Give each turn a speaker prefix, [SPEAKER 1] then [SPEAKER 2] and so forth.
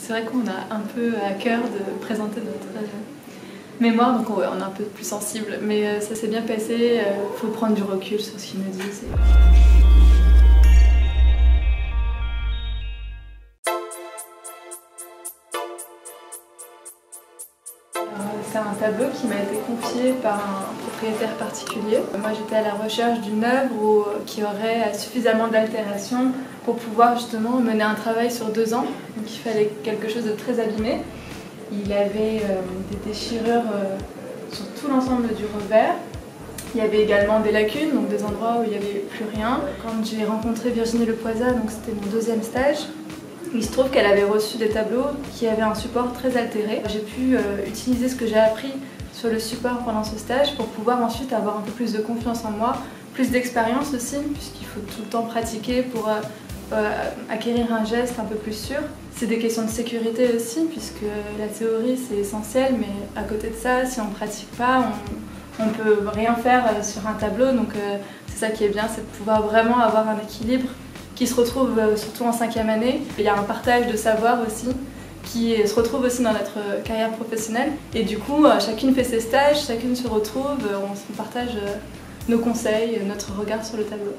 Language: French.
[SPEAKER 1] C'est vrai qu'on a un peu à cœur de présenter notre mémoire, donc on est un peu plus sensible, mais ça s'est bien passé, faut prendre du recul sur ce qu'ils nous disent. C'est un tableau qui m'a été confié par un propriétaire particulier. Moi j'étais à la recherche d'une œuvre qui aurait suffisamment d'altération pour pouvoir justement mener un travail sur 2 ans. Donc il fallait quelque chose de très abîmé. Il avait des déchirures sur tout l'ensemble du revers. Il y avait également des lacunes, donc des endroits où il n'y avait plus rien. Quand j'ai rencontré Virginie Lepoisa, donc c'était mon 2e stage, il se trouve qu'elle avait reçu des tableaux qui avaient un support très altéré. J'ai pu utiliser ce que j'ai appris sur le support pendant ce stage pour pouvoir ensuite avoir un peu plus de confiance en moi, plus d'expérience aussi, puisqu'il faut tout le temps pratiquer pour acquérir un geste un peu plus sûr. C'est des questions de sécurité aussi, puisque la théorie c'est essentiel, mais à côté de ça, si on ne pratique pas, on ne peut rien faire sur un tableau. Donc c'est ça qui est bien, c'est de pouvoir vraiment avoir un équilibre qui se retrouve surtout en 5e année. Il y a un partage de savoir aussi qui se retrouve aussi dans notre carrière professionnelle. Et du coup, chacune fait ses stages, chacune se retrouve, on partage nos conseils, notre regard sur le tableau.